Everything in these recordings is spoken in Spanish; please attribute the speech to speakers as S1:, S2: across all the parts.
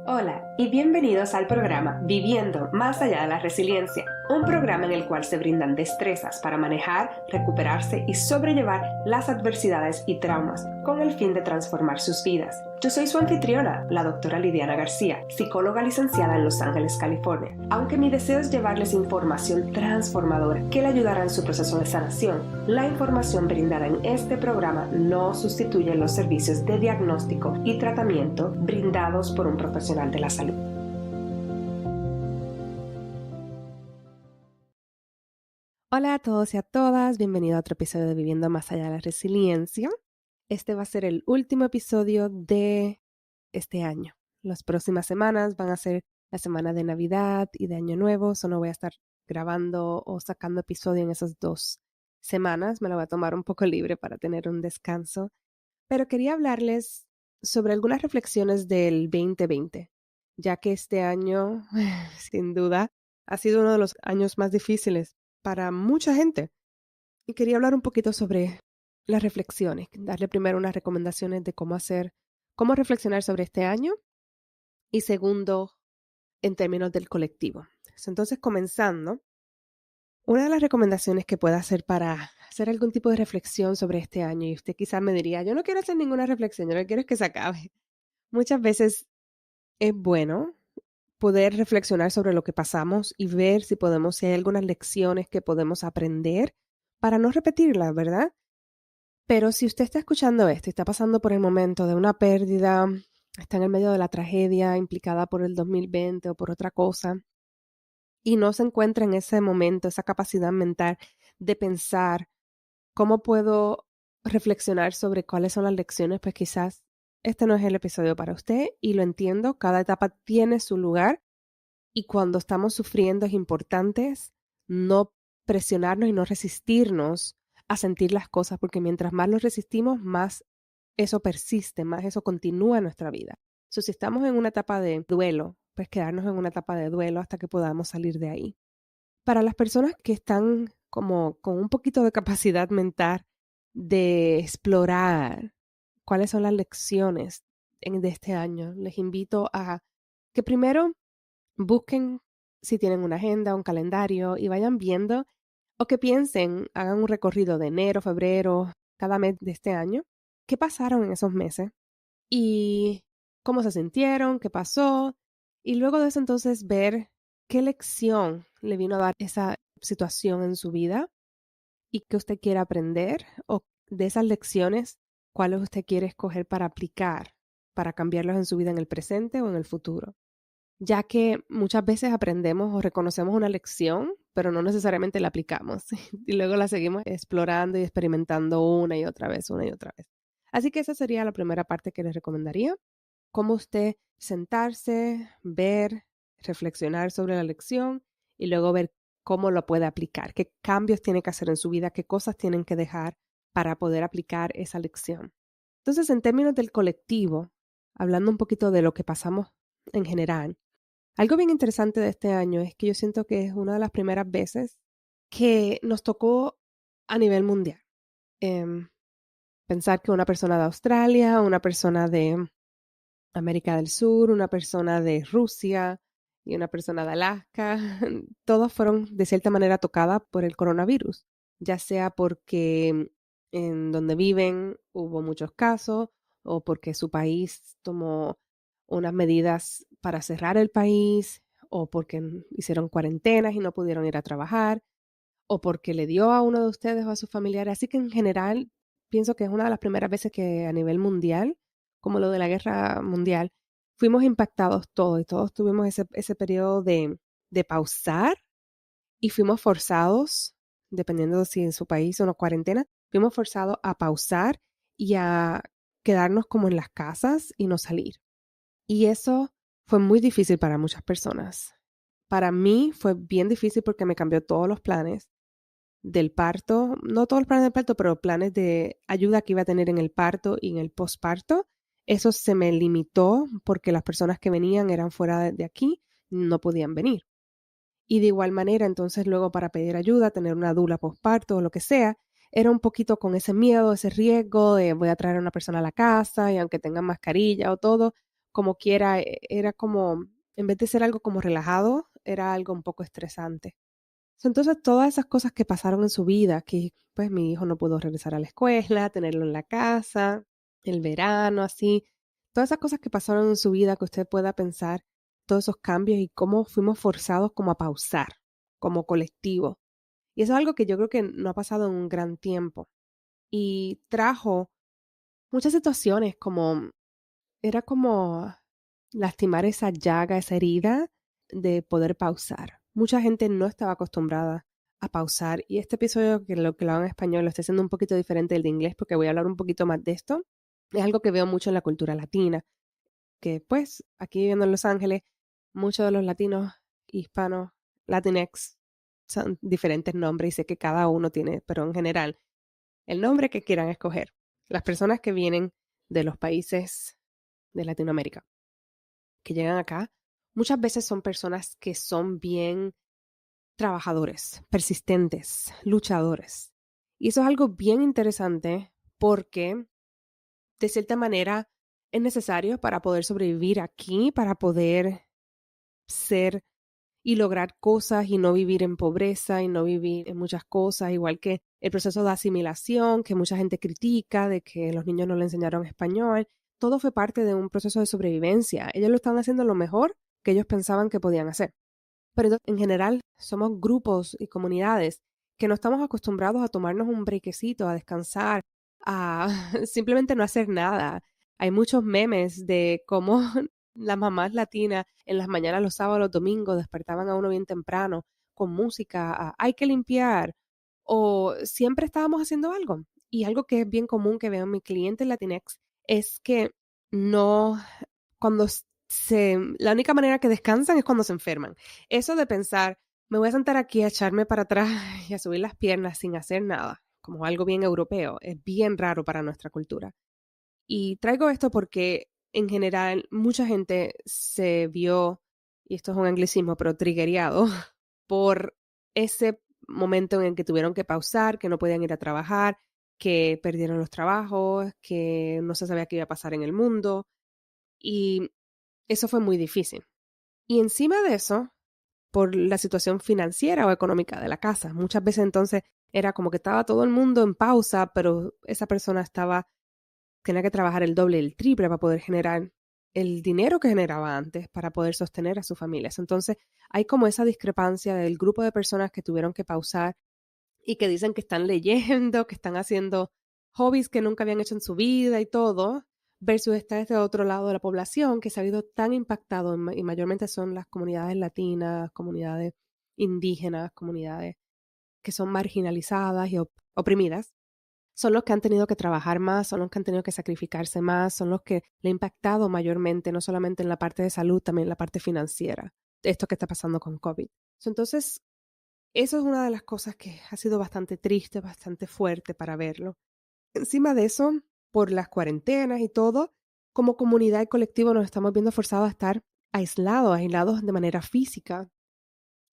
S1: Hola y bienvenidos al programa Viviendo Más Allá de la Resiliencia, un programa en el cual se brindan destrezas para manejar, recuperarse y sobrellevar las adversidades y traumas con el fin de transformar sus vidas. Yo soy su anfitriona, la doctora Lidiana García, psicóloga licenciada en Los Ángeles, California. Aunque mi deseo es llevarles información transformadora que le ayudará en su proceso de sanación, la información brindada en este programa no sustituye los servicios de diagnóstico y tratamiento brindados por un profesional de la salud. Hola a todos y a todas, bienvenido a otro episodio de Viviendo Más Allá de la Resiliencia. Este va a ser el último episodio de este año. Las próximas semanas van a ser la semana de Navidad y de Año Nuevo, no voy a estar grabando o sacando episodio en esas 2 semanas, me la voy a tomar un poco libre para tener un descanso, pero quería hablarles sobre algunas reflexiones del 2020, ya que este año, sin duda, ha sido uno de los años más difíciles para mucha gente. Y quería hablar un poquito sobre las reflexiones, darle primero unas recomendaciones de cómo reflexionar sobre este año y segundo, en términos del colectivo. Entonces, comenzando, una de las recomendaciones que pueda hacer para hacer algún tipo de reflexión sobre este año, y usted quizás me diría, yo no quiero hacer ninguna reflexión, yo lo que quiero es que se acabe. Muchas veces es bueno poder reflexionar sobre lo que pasamos y ver si hay algunas lecciones que podemos aprender para no repetirlas, ¿verdad? Pero si usted está escuchando esto y está pasando por el momento de una pérdida, está en el medio de la tragedia implicada por el 2020 o por otra cosa, y no se encuentra en ese momento, esa capacidad mental de pensar cómo puedo reflexionar sobre cuáles son las lecciones, pues quizás este no es el episodio para usted y lo entiendo, cada etapa tiene su lugar y cuando estamos sufriendo es importante no presionarnos y no resistirnos a sentir las cosas, porque mientras más lo resistimos, más eso persiste, más eso continúa en nuestra vida. Si estamos en una etapa de duelo, pues quedarnos en una etapa de duelo hasta que podamos salir de ahí. Para las personas que están como con un poquito de capacidad mental de explorar cuáles son las lecciones de este año, les invito a que primero busquen si tienen una agenda, un calendario y vayan viendo o que piensen, hagan un recorrido de enero, febrero, cada mes de este año, qué pasaron en esos meses y cómo se sintieron, qué pasó, y luego de eso entonces ver qué lección le vino a dar esa situación en su vida y qué usted quiere aprender o de esas lecciones, cuáles usted quiere escoger para aplicar, para cambiarlos en su vida en el presente o en el futuro. Ya que muchas veces aprendemos o reconocemos una lección, pero no necesariamente la aplicamos y luego la seguimos explorando y experimentando una y otra vez, una y otra vez. Así que esa sería la primera parte que les recomendaría. Cómo usted sentarse, ver, reflexionar sobre la lección y luego ver cómo lo puede aplicar, qué cambios tiene que hacer en su vida, qué cosas tienen que dejar para poder aplicar esa lección. Entonces, en términos del colectivo, hablando un poquito de lo que pasamos en general, algo bien interesante de este año es que yo siento que es una de las primeras veces que nos tocó a nivel mundial. Pensar que una persona de Australia, una persona de América del Sur, una persona de Rusia y una persona de Alaska, todos fueron de cierta manera tocadas por el coronavirus, ya sea porque en donde viven hubo muchos casos o porque su país tomó unas medidas para cerrar el país o porque hicieron cuarentenas y no pudieron ir a trabajar o porque le dio a uno de ustedes o a sus familiares. Así que en general pienso que es una de las primeras veces que a nivel mundial, como lo de la guerra mundial, fuimos impactados todos y todos tuvimos ese periodo de pausar y fuimos forzados, dependiendo de si en su país o en cuarentena, fuimos forzados a pausar y a quedarnos como en las casas y no salir. Y eso fue muy difícil para muchas personas. Para mí fue bien difícil porque me cambió todos los planes del parto, no todos los planes del parto, pero planes de ayuda que iba a tener en el parto y en el posparto. Eso se me limitó porque las personas que venían eran fuera de aquí, no podían venir. Y de igual manera, entonces luego para pedir ayuda, tener una dula posparto o lo que sea, era un poquito con ese miedo, ese riesgo de voy a traer a una persona a la casa y aunque tengan mascarilla o todo, como quiera, era como, en vez de ser algo como relajado, era algo un poco estresante. Entonces, todas esas cosas que pasaron en su vida, que pues mi hijo no pudo regresar a la escuela, tenerlo en la casa, el verano, así, todas esas cosas que pasaron en su vida que usted pueda pensar, todos esos cambios y cómo fuimos forzados como a pausar, como colectivo. Y eso es algo que yo creo que no ha pasado en un gran tiempo. Y trajo muchas situaciones como, era como lastimar esa llaga, esa herida de poder pausar. Mucha gente no estaba acostumbrada a pausar y este episodio que lo hago en español lo estoy haciendo un poquito diferente del de inglés porque voy a hablar un poquito más de esto. Es algo que veo mucho en la cultura latina, que pues aquí viviendo en Los Ángeles, muchos de los latinos, hispanos, Latinx, son diferentes nombres y sé que cada uno tiene, pero en general, el nombre que quieran escoger. Las personas que vienen de los países de Latinoamérica, que llegan acá, muchas veces son personas que son bien trabajadores, persistentes, luchadores. Y eso es algo bien interesante porque, de cierta manera, es necesario para poder sobrevivir aquí, para poder ser y lograr cosas y no vivir en pobreza y no vivir en muchas cosas, igual que el proceso de asimilación que mucha gente critica, de que los niños no le enseñaron español. Todo fue parte de un proceso de sobrevivencia. Ellos lo estaban haciendo lo mejor que ellos pensaban que podían hacer. Pero en general somos grupos y comunidades que no estamos acostumbrados a tomarnos un brequecito, a descansar, a simplemente no hacer nada. Hay muchos memes de cómo las mamás latinas en las mañanas, los sábados, los domingos, despertaban a uno bien temprano con música, hay que limpiar, o siempre estábamos haciendo algo. Y algo que es bien común que veo en mi cliente Latinx es que no, cuando la única manera que descansan es cuando se enferman. Eso de pensar, me voy a sentar aquí a echarme para atrás y a subir las piernas sin hacer nada, como algo bien europeo, es bien raro para nuestra cultura. Y traigo esto porque en general mucha gente se vio, y esto es un anglicismo, pero triggereado por ese momento en el que tuvieron que pausar, que no podían ir a trabajar, que perdieron los trabajos, que no se sabía qué iba a pasar en el mundo. Y eso fue muy difícil. Y encima de eso, por la situación financiera o económica de la casa, muchas veces entonces era como que estaba todo el mundo en pausa, pero esa persona tenía que trabajar el doble, el triple para poder generar el dinero que generaba antes para poder sostener a sus familias. Entonces, hay como esa discrepancia del grupo de personas que tuvieron que pausar y que dicen que están leyendo, que están haciendo hobbies que nunca habían hecho en su vida y todo, versus está este otro lado de la población que se ha visto tan impactado y mayormente son las comunidades latinas, comunidades indígenas, comunidades que son marginalizadas y oprimidas, son los que han tenido que trabajar más, son los que han tenido que sacrificarse más, son los que le ha impactado mayormente, no solamente en la parte de salud, también en la parte financiera, de esto que está pasando con COVID. Entonces, eso es una de las cosas que ha sido bastante triste, bastante fuerte para verlo. Encima de eso, por las cuarentenas y todo, como comunidad y colectivo nos estamos viendo forzados a estar aislados de manera física.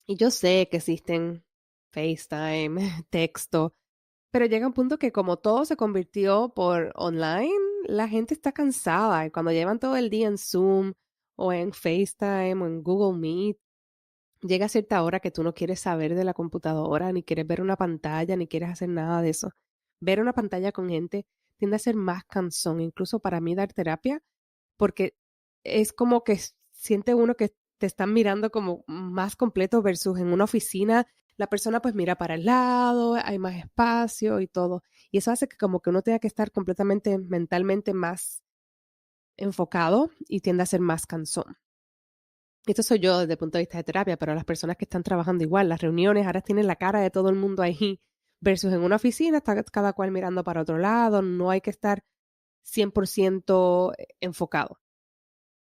S1: Y yo sé que existen FaceTime, texto, pero llega un punto que como todo se convirtió por online, la gente está cansada y cuando llevan todo el día en Zoom o en FaceTime o en Google Meet, llega a cierta hora que tú no quieres saber de la computadora, ni quieres ver una pantalla, ni quieres hacer nada de eso. Ver una pantalla con gente tiende a ser más cansón, incluso para mí dar terapia, porque es como que siente uno que te están mirando como más completo versus en una oficina, la persona pues mira para el lado, hay más espacio y todo. Y eso hace que como que uno tenga que estar completamente mentalmente más enfocado y tiende a ser más cansón. Esto soy yo desde el punto de vista de terapia, pero las personas que están trabajando igual, las reuniones ahora tienen la cara de todo el mundo ahí, versus en una oficina está cada cual mirando para otro lado, no hay que estar 100% enfocado.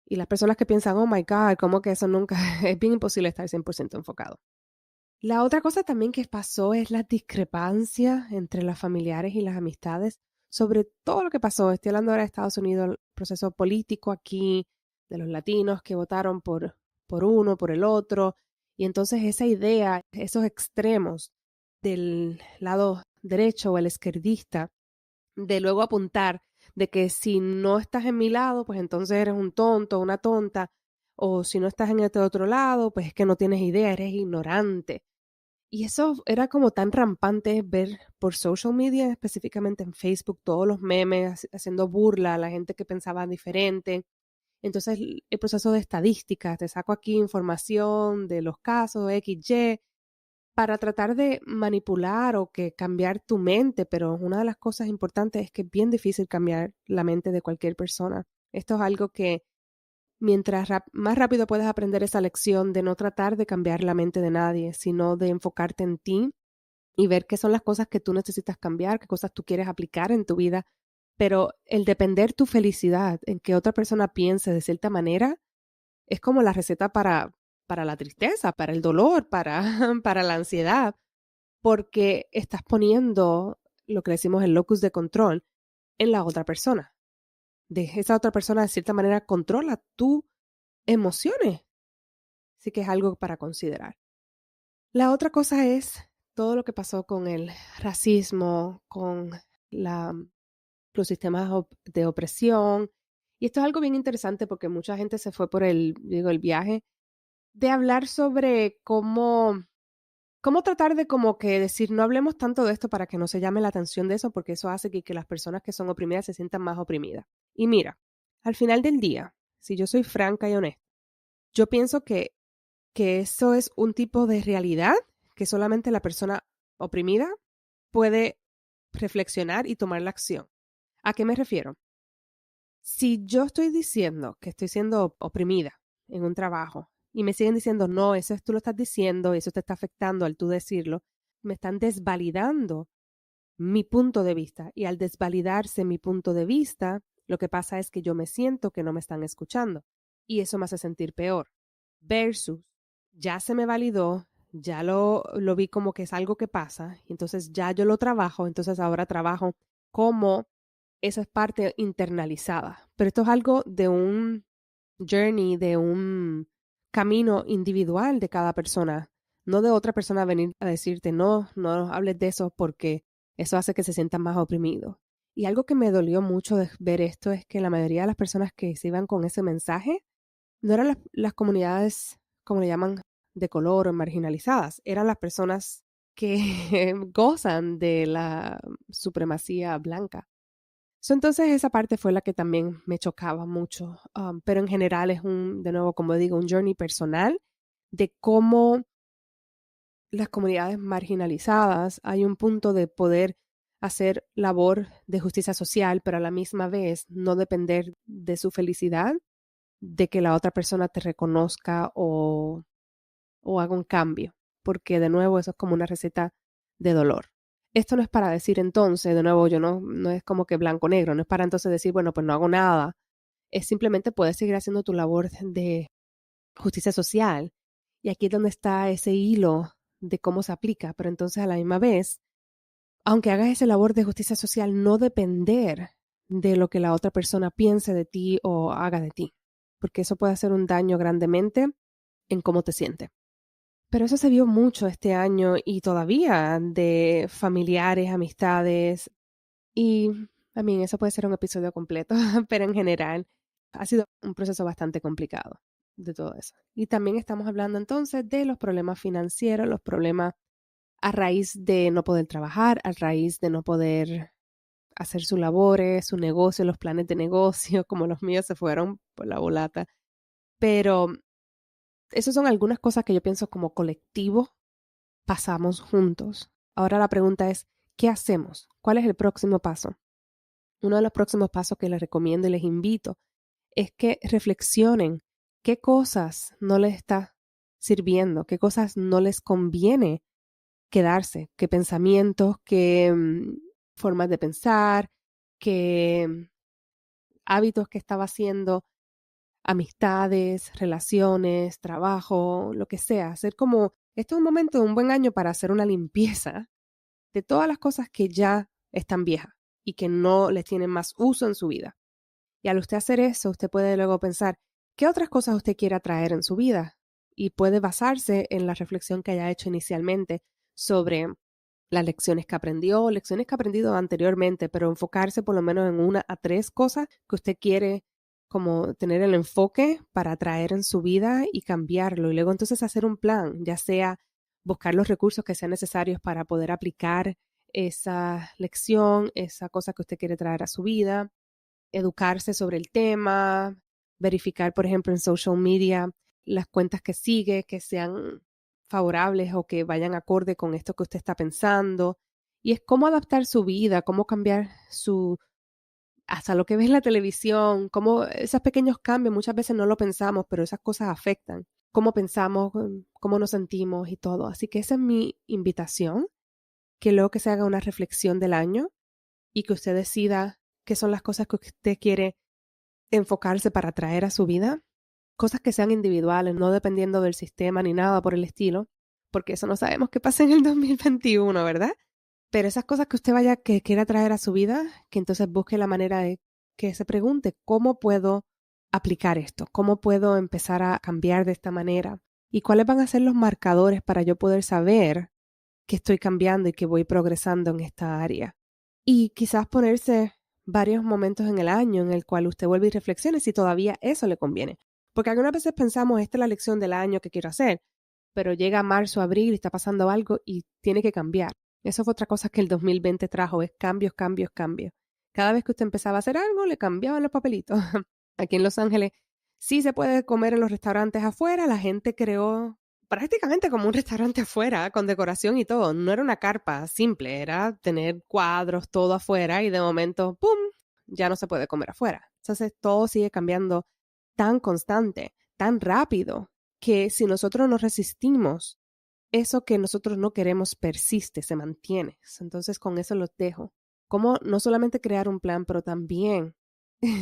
S1: Y las personas que piensan, oh my God, ¿cómo que eso nunca? Es bien imposible estar 100% enfocado. La otra cosa también que pasó es la discrepancia entre los familiares y las amistades sobre todo lo que pasó. Estoy hablando ahora de Estados Unidos, el proceso político aquí, de los latinos que votaron por uno, por el otro. Y entonces esa idea, esos extremos del lado derecho o el izquierdista, de luego apuntar de que si no estás en mi lado, pues entonces eres un tonto, una tonta, o si no estás en este otro lado, pues es que no tienes idea, eres ignorante. Y eso era como tan rampante ver por social media, específicamente en Facebook, todos los memes haciendo burla a la gente que pensaba diferente. Entonces, el proceso de estadísticas, te saco aquí información de los casos X, Y, para tratar de manipular o que cambiar tu mente, pero una de las cosas importantes es que es bien difícil cambiar la mente de cualquier persona. Esto es algo que mientras más rápido puedes aprender esa lección de no tratar de cambiar la mente de nadie, sino de enfocarte en ti y ver qué son las cosas que tú necesitas cambiar, qué cosas tú quieres aplicar en tu vida. Pero el depender tu felicidad en que otra persona piense de cierta manera es como la receta para la tristeza, para el dolor, para, para la ansiedad, porque estás poniendo lo que decimos el locus de control en la otra persona. De esa otra persona de cierta manera controla tus emociones. Así que es algo para considerar. La otra cosa es todo lo que pasó con el racismo, con la, los sistemas de opresión. Y esto es algo bien interesante porque mucha gente se fue por el viaje de hablar sobre cómo tratar de como que decir, no hablemos tanto de esto para que no se llame la atención de eso, porque eso hace que las personas que son oprimidas se sientan más oprimidas. Y mira, al final del día, si yo soy franca y honesta, yo pienso que eso es un tipo de realidad que solamente la persona oprimida puede reflexionar y tomar la acción. ¿A qué me refiero? Si yo estoy diciendo que estoy siendo oprimida en un trabajo y me siguen diciendo, no, eso tú lo estás diciendo, eso te está afectando al tú decirlo, me están desvalidando mi punto de vista. Y al desvalidarse mi punto de vista, lo que pasa es que yo me siento que no me están escuchando. Y eso me hace sentir peor. Versus, ya se me validó, ya lo vi como que es algo que pasa, y entonces ya yo lo trabajo, entonces ahora trabajo como esa es parte internalizada. Pero esto es algo de un journey, de un camino individual de cada persona, no de otra persona venir a decirte, no, no hables de eso porque eso hace que se sientan más oprimidos. Y algo que me dolió mucho de ver esto es que la mayoría de las personas que se iban con ese mensaje no eran las comunidades, como le llaman, de color o marginalizadas, eran las personas que gozan de la supremacía blanca. Entonces esa parte fue la que también me chocaba mucho, pero en general es de nuevo, como digo, un journey personal de cómo las comunidades marginalizadas hay un punto de poder hacer labor de justicia social, pero a la misma vez no depender de su felicidad, de que la otra persona te reconozca o haga un cambio, porque de nuevo eso es como una receta de dolor. Esto no es para decir entonces, de nuevo, yo no es como que blanco-negro, no es para entonces decir, bueno, pues no hago nada. Es simplemente puedes seguir haciendo tu labor de justicia social. Y aquí es donde está ese hilo de cómo se aplica, pero entonces a la misma vez, aunque hagas esa labor de justicia social, no depender de lo que la otra persona piense de ti o haga de ti, porque eso puede hacer un daño grandemente en cómo te sientes. Pero eso se vio mucho este año y todavía de familiares, amistades y también eso puede ser un episodio completo, pero en general ha sido un proceso bastante complicado de todo eso. Y también estamos hablando entonces de los problemas financieros, los problemas a raíz de no poder trabajar, a raíz de no poder hacer sus labores, su negocio, los planes de negocio, como los míos se fueron por la volata. Pero esas son algunas cosas que yo pienso como colectivo pasamos juntos. Ahora la pregunta es, ¿qué hacemos? ¿Cuál es el próximo paso? Uno de los próximos pasos que les recomiendo y les invito es que reflexionen qué cosas no les está sirviendo, qué cosas no les conviene quedarse, qué pensamientos, qué formas de pensar, qué hábitos que estaba haciendo, amistades, relaciones, trabajo, lo que sea. Hacer como, este es un momento, un buen año para hacer una limpieza de todas las cosas que ya están viejas y que no les tienen más uso en su vida. Y al usted hacer eso, usted puede luego pensar, ¿qué otras cosas usted quiere atraer en su vida? Y puede basarse en la reflexión que haya hecho inicialmente sobre las lecciones que aprendió, lecciones que ha aprendido anteriormente, pero enfocarse por lo menos en 1 a 3 cosas que usted quiere como tener el enfoque para traer en su vida y cambiarlo. Y luego entonces hacer un plan, ya sea buscar los recursos que sean necesarios para poder aplicar esa lección, esa cosa que usted quiere traer a su vida, educarse sobre el tema, verificar, por ejemplo, en social media las cuentas que sigue, que sean favorables o que vayan acorde con esto que usted está pensando. Y es cómo adaptar su vida, cómo cambiar hasta lo que ves en la televisión, cómo esos pequeños cambios muchas veces no lo pensamos, pero esas cosas afectan. Cómo pensamos, cómo nos sentimos y todo. Así que esa es mi invitación, que luego que se haga una reflexión del año y que usted decida qué son las cosas que usted quiere enfocarse para traer a su vida, cosas que sean individuales, no dependiendo del sistema ni nada por el estilo, porque eso no sabemos qué pasa en el 2021, ¿verdad? Pero esas cosas que usted que quiera traer a su vida, que entonces busque la manera de que se pregunte, ¿cómo puedo aplicar esto? ¿Cómo puedo empezar a cambiar de esta manera? ¿Y cuáles van a ser los marcadores para yo poder saber que estoy cambiando y que voy progresando en esta área? Y quizás ponerse varios momentos en el año en el cual usted vuelve y reflexione si todavía eso le conviene. Porque algunas veces pensamos, esta es la lección del año que quiero hacer, pero llega marzo, abril y está pasando algo y tiene que cambiar. Eso fue otra cosa que el 2020 trajo, es cambios, cambios, cambios. Cada vez que usted empezaba a hacer algo, le cambiaban los papelitos. Aquí en Los Ángeles sí se puede comer en los restaurantes afuera, la gente creó prácticamente como un restaurante afuera, con decoración y todo. No era una carpa simple, era tener cuadros, todo afuera y de momento, ¡pum!, ya no se puede comer afuera. Entonces todo sigue cambiando tan constante, tan rápido, que si nosotros nos resistimos, eso que nosotros no queremos persiste, se mantiene. Entonces con eso los dejo. Cómo no solamente crear un plan, pero también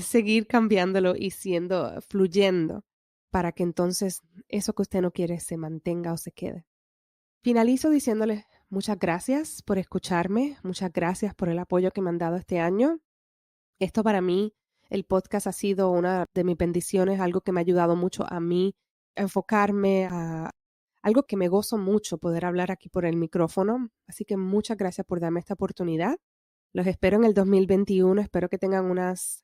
S1: seguir cambiándolo y fluyendo para que entonces eso que usted no quiere se mantenga o se quede. Finalizo diciéndole muchas gracias por escucharme, muchas gracias por el apoyo que me han dado este año. Esto para mí, el podcast ha sido una de mis bendiciones, algo que me ha ayudado mucho a mí a enfocarme, a algo que me gozo mucho poder hablar aquí por el micrófono. Así que muchas gracias por darme esta oportunidad. Los espero en el 2021, espero que tengan unas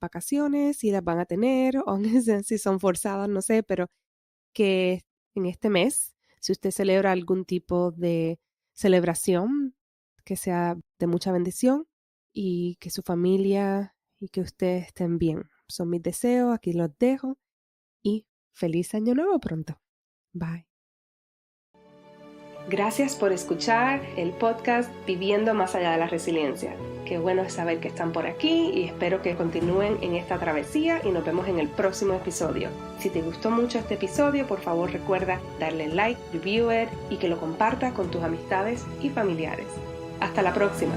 S1: vacaciones, si las van a tener, o si son forzadas, no sé, pero que en este mes, si usted celebra algún tipo de celebración, que sea de mucha bendición y que su familia y que ustedes estén bien. Son mis deseos, aquí los dejo y feliz año nuevo pronto. Bye. Gracias por escuchar el podcast Viviendo Más Allá de la Resiliencia. Qué bueno es saber que están por aquí y espero que continúen en esta travesía y nos vemos en el próximo episodio. Si te gustó mucho este episodio, por favor recuerda darle like, review it y que lo compartas con tus amistades y familiares. Hasta la próxima.